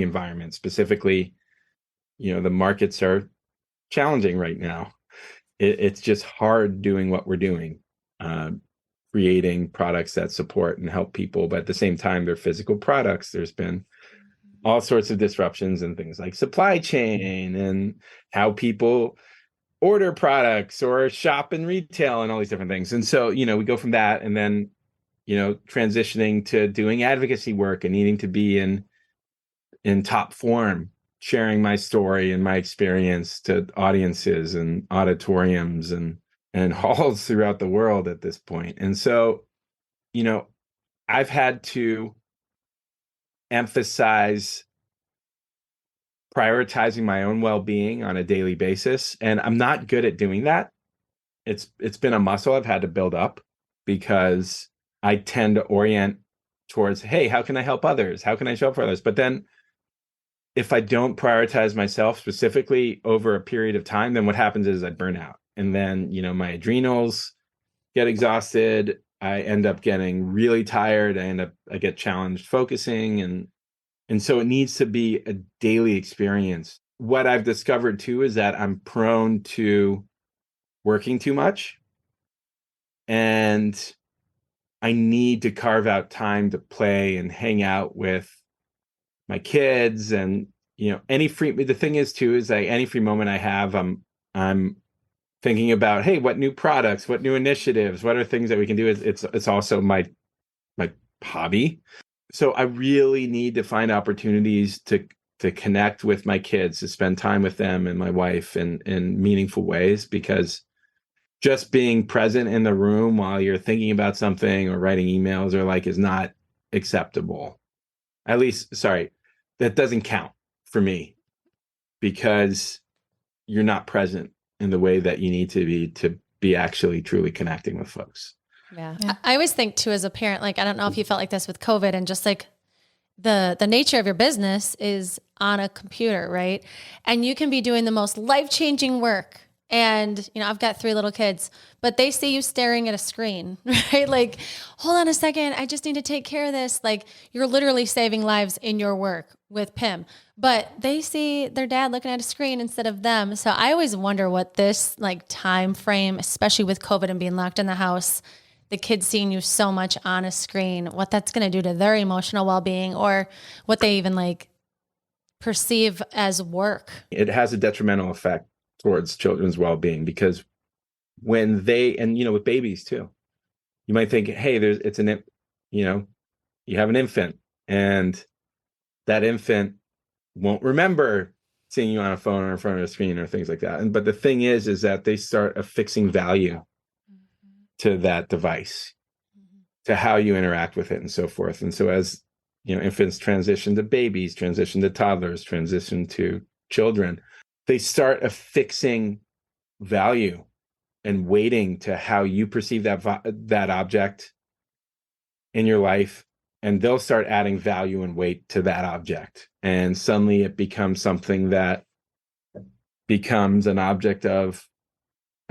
environment. Specifically, the markets are challenging right now. It's just hard doing what we're doing, creating products that support and help people, but at the same time, they're physical products. There's been all sorts of disruptions and things like supply chain and how people order products or shop in retail and all these different things. And so, we go from that and then, transitioning to doing advocacy work and needing to be in top form, sharing my story and my experience to audiences and auditoriums and halls throughout the world at this point. And so, I've had to emphasize prioritizing my own well-being on a daily basis. And I'm not good at doing that. It's been a muscle I've had to build up because I tend to orient towards, hey, how can I help others? How can I show up for others? But then if I don't prioritize myself specifically over a period of time, then what happens is I burn out. And then, my adrenals get exhausted. I end up getting really tired. I get challenged focusing. And so it needs to be a daily experience. What I've discovered too is that I'm prone to working too much. And I need to carve out time to play and hang out with my kids. And, the thing is too, is like any free moment I have, I'm thinking about, hey, what new products, what new initiatives, what are things that we can do? It's also my hobby. So I really need to find opportunities to connect with my kids, to spend time with them and my wife in meaningful ways, because just being present in the room while you're thinking about something or writing emails is not acceptable. At least, that doesn't count for me, because you're not present in the way that you need to be actually truly connecting with folks. Yeah. I always think too, as a parent, like, I don't know if you felt like this with COVID and just like the nature of your business is on a computer, right? And you can be doing the most life-changing work. And, I've got 3 little kids, but they see you staring at a screen, right? Like, hold on a second. I just need to take care of this. Like, you're literally saving lives in your work with Pim, but they see their dad looking at a screen instead of them. So I always wonder what this like time frame, especially with COVID and being locked in the house, the kids seeing you so much on a screen, what that's going to do to their emotional well-being, or what they even like perceive as work. It has a detrimental effect towards children's well-being, because when they, and with babies too, you might think, hey, you have an infant and that infant won't remember seeing you on a phone or in front of a screen or things like that. But the thing is that they start affixing value to that device, to how you interact with it and so forth. And so as infants transition to babies, transition to toddlers, transition to children, they start affixing value and weighting to how you perceive that object in your life, and they'll start adding value and weight to that object. And suddenly it becomes something that becomes an object of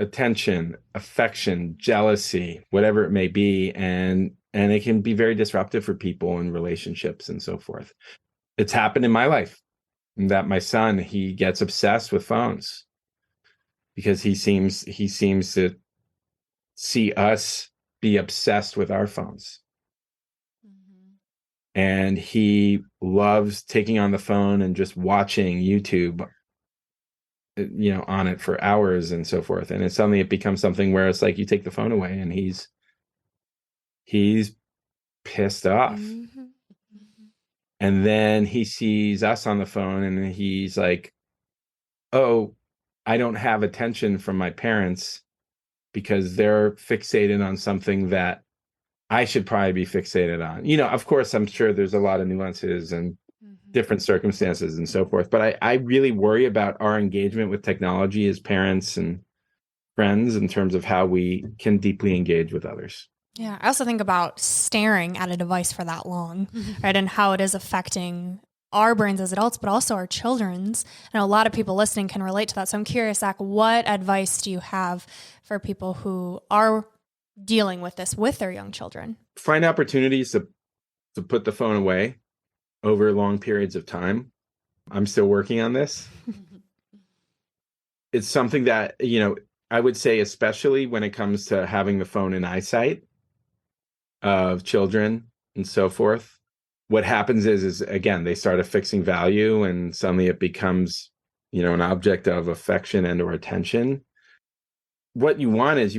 attention, affection, jealousy, whatever it may be. And it can be very disruptive for people in relationships and so forth. It's happened in my life that my son, he gets obsessed with phones because he seems to see us be obsessed with our phones. And he loves taking on the phone and just watching YouTube, on it for hours and so forth. And suddenly it becomes something where it's like you take the phone away and he's pissed off. And then he sees us on the phone and he's like, oh, I don't have attention from my parents because they're fixated on something that I should probably be fixated on. Of course, I'm sure there's a lot of nuances and different circumstances and so forth. But I really worry about our engagement with technology as parents and friends in terms of how we can deeply engage with others. Yeah. I also think about staring at a device for that long, right? And how it is affecting our brains as adults, but also our children's. And a lot of people listening can relate to that. So I'm curious, Zach, what advice do you have for people who are dealing with this with their young children? Find opportunities to put the phone away over long periods of time. I'm still working on this. It's something that, I would say, especially when it comes to having the phone in eyesight of children and so forth, what happens is again, they start affixing value and suddenly it becomes, an object of affection and or attention. What you want is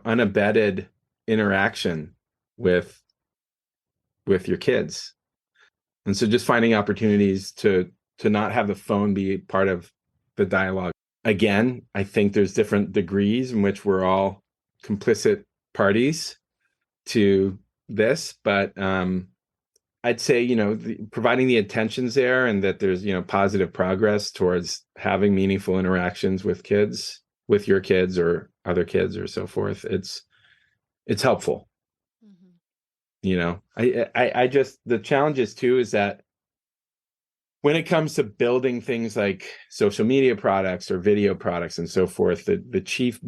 unabated interaction with your kids. And so just finding opportunities to not have the phone be part of the dialogue. Again, I think there's different degrees in which we're all complicit parties to this, but I'd say, providing the attention's there and that there's, positive progress towards having meaningful interactions with kids, with your kids or other kids or so forth. It's helpful. I just, the challenges too is that when it comes to building things like social media products or video products and so forth, the chief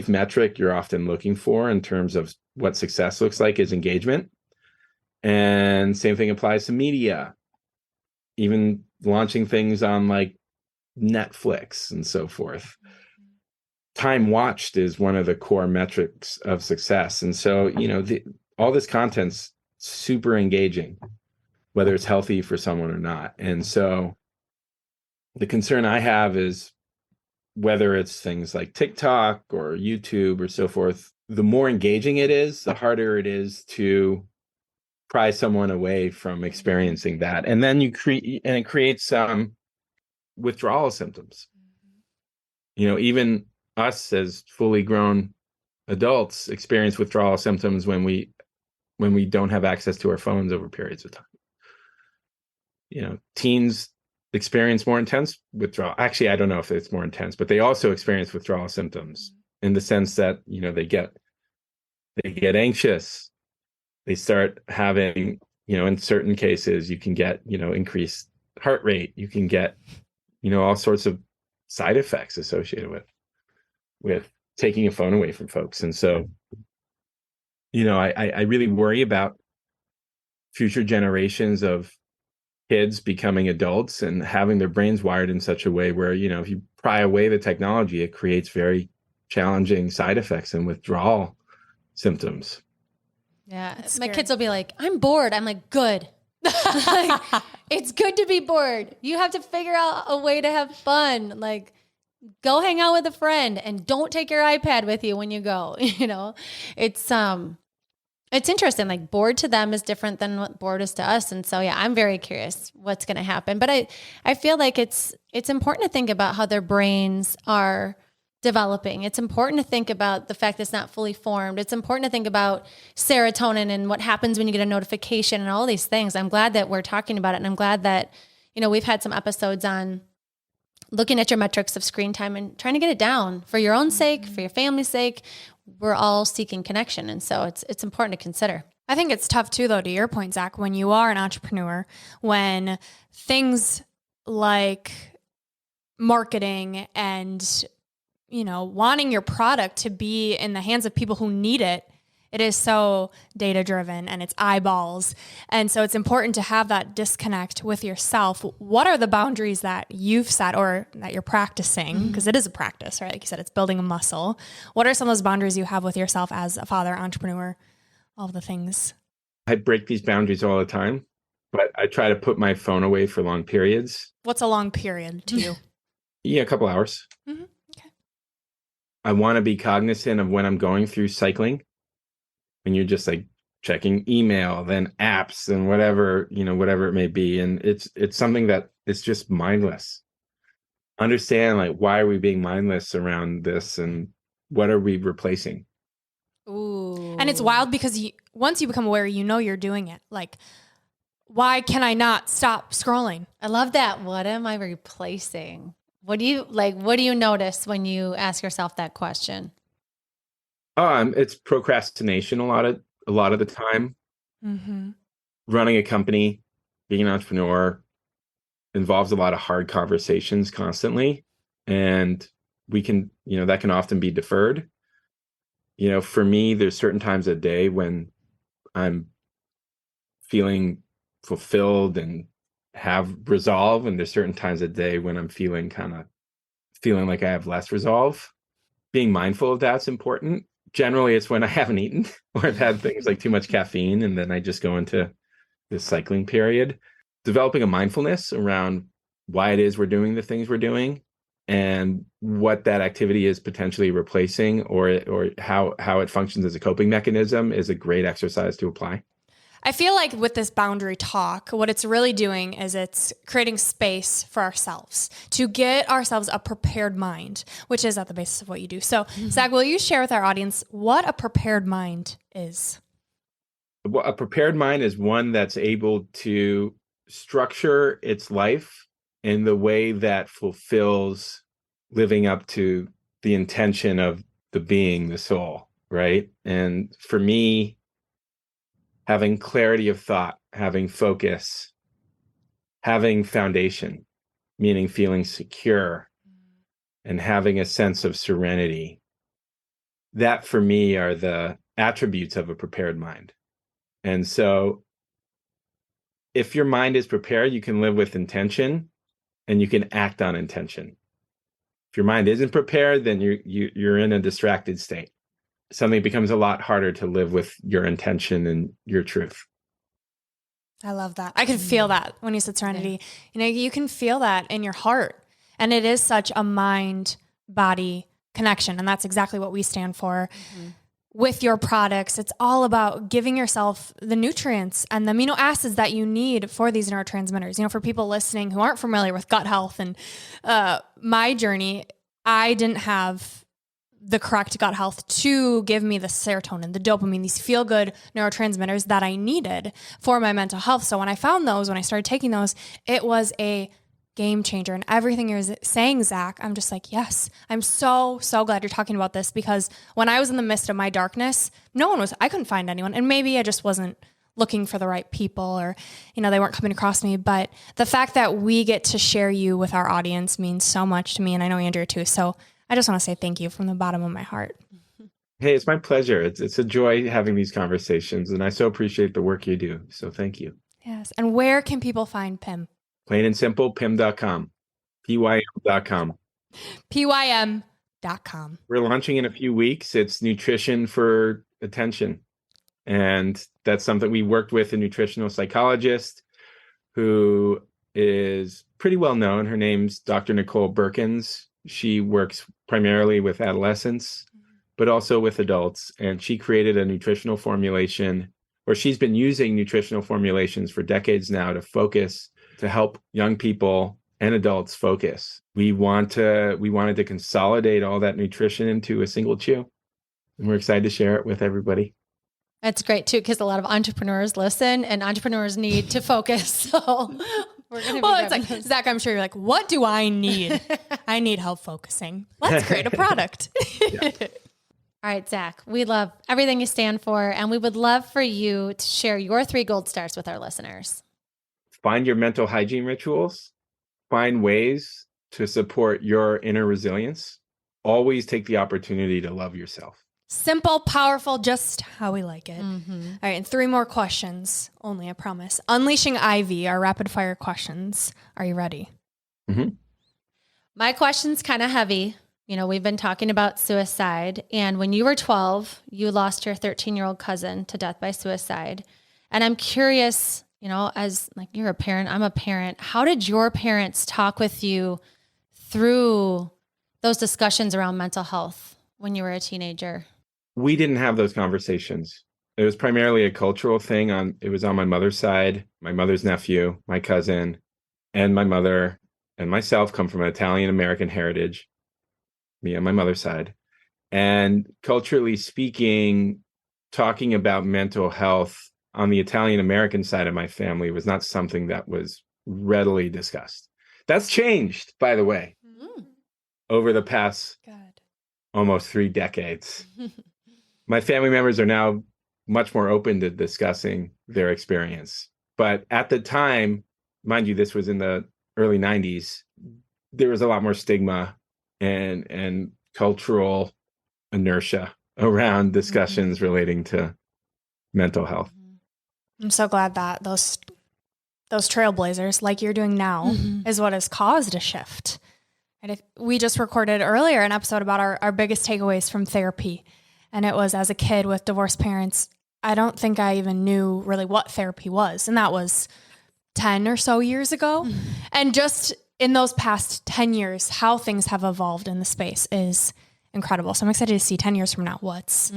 metric you're often looking for in terms of what success looks like is engagement. And same thing applies to media, even launching things on like Netflix and so forth. Time watched is one of the core metrics of success. And so, all this content's super engaging, whether it's healthy for someone or not. And so the concern I have is whether it's things like TikTok or YouTube or so forth, the more engaging it is, the harder it is to pry someone away from experiencing that. And then it creates some withdrawal symptoms. Even us as fully grown adults experience withdrawal symptoms when we don't have access to our phones over periods of time. Teens experience more intense withdrawal. Actually, I don't know if it's more intense, but they also experience withdrawal symptoms in the sense that, they get anxious. They start having, in certain cases, you can get, increased heart rate. You can get, all sorts of side effects associated with taking a phone away from folks. And so, I really worry about future generations of kids becoming adults and having their brains wired in such a way where, if you pry away the technology, it creates very challenging side effects and withdrawal symptoms. Yeah. My kids will be like, I'm bored. I'm like, good. Like, it's good to be bored. You have to figure out a way to have fun. Like, go hang out with a friend and don't take your iPad with you when you go. It's interesting. Like, bored to them is different than what bored is to us. And so, yeah, I'm very curious what's going to happen. But I feel like it's important to think about how their brains are developing. It's important to think about the fact that it's not fully formed. It's important to think about serotonin and what happens when you get a notification and all these things. I'm glad that we're talking about it. And I'm glad that, we've had some episodes on looking at your metrics of screen time and trying to get it down for your own sake, for your family's sake. We're all seeking connection. And so it's important to consider. I think it's tough too, though, to your point, Zach, when you are an entrepreneur, when things like marketing and, wanting your product to be in the hands of people who need it, it is so data driven and it's eyeballs. And so it's important to have that disconnect with yourself. What are the boundaries that you've set or that you're practicing? Because it is a practice, right? Like you said, it's building a muscle. What are some of those boundaries you have with yourself as a father, entrepreneur, all the things? I break these boundaries all the time, but I try to put my phone away for long periods. What's a long period to you? Yeah, a couple hours. Mm-hmm. Okay. I want to be cognizant of when I'm going through cycling. When you're just like checking email, then apps and whatever it may be. And it's something that is just mindless. Understand, like, why are we being mindless around this and what are we replacing? Ooh. And it's wild because once you become aware, you're doing it. Like, why can I not stop scrolling? I love that. What am I replacing? What do you notice when you ask yourself that question? It's procrastination a lot of the time. Mm-hmm. Running a company, being an entrepreneur involves a lot of hard conversations constantly. And we can, that can often be deferred. For me, there's certain times of day when I'm feeling fulfilled and have resolve. And there's certain times of day when I'm feeling like I have less resolve. Being mindful of that's important. Generally, it's when I haven't eaten or I've had things like too much caffeine, and then I just go into this cycling period. Developing a mindfulness around why it is we're doing the things we're doing and what that activity is potentially replacing or how it functions as a coping mechanism is a great exercise to apply. I feel like with this boundary talk, what it's really doing is it's creating space for ourselves to get ourselves a prepared mind, which is at the basis of what you do. So, Zach, will you share with our audience what a prepared mind is? Well, a prepared mind is one that's able to structure its life in the way that fulfills living up to the intention of the being, the soul, right? And for me, having clarity of thought, having focus, having foundation, meaning feeling secure, and having a sense of serenity. That for me are the attributes of a prepared mind. And so if your mind is prepared, you can live with intention and you can act on intention. If your mind isn't prepared, then you're in a distracted state. Something becomes a lot harder to live with your intention and your truth. I love that. I could feel that when you said serenity. Yeah. You can feel that in your heart. And it is such a mind-body connection. And that's exactly what we stand for. Mm-hmm. With your products, it's all about giving yourself the nutrients and the amino acids that you need for these neurotransmitters. For people listening who aren't familiar with gut health and my journey, I didn't have the correct gut health to give me the serotonin, the dopamine, these feel-good neurotransmitters that I needed for my mental health. So when I found those, when I started taking those, it was a game changer. And everything you're saying, Zach, I'm just like, yes, I'm so, so glad you're talking about this, because when I was in the midst of my darkness, I couldn't find anyone. And maybe I just wasn't looking for the right people, or, they weren't coming across me. But the fact that we get to share you with our audience means so much to me. And I know Andrea too. So I just want to say thank you from the bottom of my heart. Hey, it's my pleasure. It's a joy having these conversations, and I so appreciate the work you do. So thank you. Yes. And where can people find PIM? Plain and simple, pim.com, pym.com. pym.com. We're launching in a few weeks. It's nutrition for attention. And that's something we worked with a nutritional psychologist who is pretty well known. Her name's Dr. Nicole Berkins. She works primarily with adolescents, but also with adults. And she created a nutritional formulation, or she's been using nutritional formulations for decades now to help young people and adults focus. We wanted to consolidate all that nutrition into a single chew. And we're excited to share it with everybody. That's great too, because a lot of entrepreneurs listen and entrepreneurs need to focus. So We're gonna be Well, it's grabbing like, Zach, I'm sure you're like, what do I need? I need help focusing. Let's create a product. All right, Zach, we love everything you stand for, and we would love for you to share your 3 gold stars with our listeners. Find your mental hygiene rituals. Find ways to support your inner resilience. Always take the opportunity to love yourself. Simple, powerful, just how we like it. Mm-hmm. All right, and 3 more questions, only, I promise. Unleashing Ivy, our rapid fire questions. Are you ready? Mm-hmm. My question's kind of heavy. You know, we've been talking about suicide, and when you were 12, you lost your 13-year-old cousin to death by suicide. And I'm curious, you know, as like you're a parent, I'm a parent. How did your parents talk with you through those discussions around mental health when you were a teenager? We didn't have those conversations. It was primarily a cultural thing. It was on my mother's side. My mother's nephew, my cousin, and my mother and myself come from an Italian-American heritage, me on my mother's side. And culturally speaking, talking about mental health on the Italian-American side of my family was not something that was readily discussed. That's changed, by the way, over the past almost 3 decades. My family members are now much more open to discussing their experience. But at the time, mind you, this was in the early 90s, there was a lot more stigma and cultural inertia around discussions relating to mental health. I'm so glad that those trailblazers, like you're doing now, is what has caused a shift. And we just recorded earlier an episode about our biggest takeaways from therapy. And it was, as a kid with divorced parents, I don't think I even knew really what therapy was. And that was 10 or so years ago. And just in those past 10 years, how things have evolved in the space is incredible. So I'm excited to see 10 years from now what's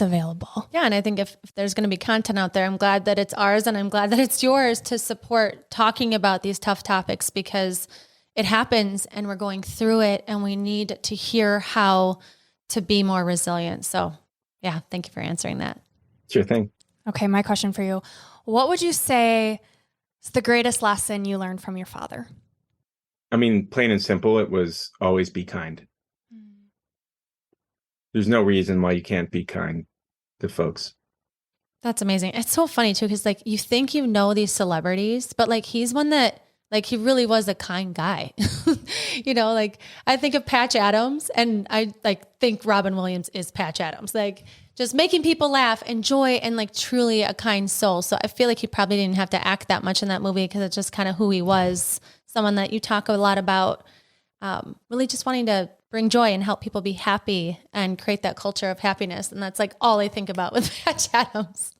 available. Yeah, and I think if there's going to be content out there, I'm glad that it's ours, and I'm glad that it's yours to support talking about these tough topics, because it happens and we're going through it, and we need to hear how to be more resilient. So yeah, thank you for answering that. Sure thing. Okay, my question for you. What would you say is the greatest lesson you learned from your father? I mean, plain and simple, it was always be kind. There's no reason why you can't be kind to folks. That's amazing. It's so funny too, because like you think you know these celebrities, but like he's one that like he really was a kind guy. You know, like I think of Patch Adams, and I like think Robin Williams is Patch Adams, like just making people laugh and joy, and like truly a kind soul. So I feel like he probably didn't have to act that much in that movie, because it's just kind of who he was. Someone that you talk a lot about, really just wanting to bring joy and help people be happy and create that culture of happiness. And that's like all I think about with Patch Adams.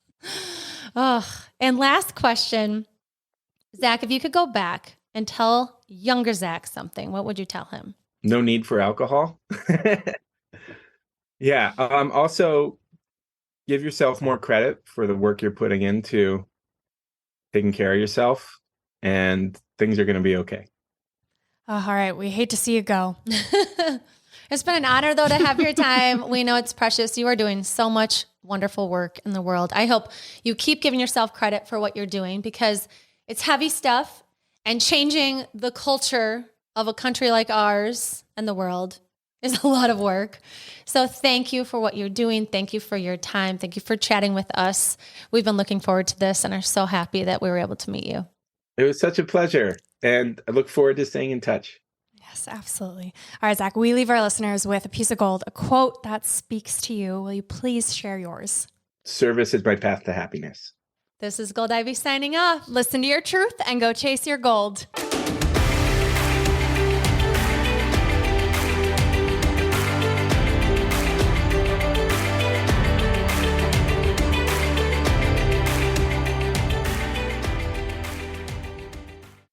Oh, and last question, Zach, if you could go back and tell younger Zach something, what would you tell him? No need for alcohol. Yeah. Also, give yourself more credit for the work you're putting into taking care of yourself, and things are going to be okay. Oh, all right. We hate to see you go. It's been an honor, though, to have your time. We know it's precious. You are doing so much wonderful work in the world. I hope you keep giving yourself credit for what you're doing, because it's heavy stuff, and changing the culture of a country like ours and the world is a lot of work. So thank you for what you're doing. Thank you for your time. Thank you for chatting with us. We've been looking forward to this and are so happy that we were able to meet you. It was such a pleasure, and I look forward to staying in touch. Yes, absolutely. All right, Zach, we leave our listeners with a piece of gold, a quote that speaks to you. Will you please share yours? Service is my path to happiness. This is GOLDIVY signing off. Listen to your truth and go chase your gold.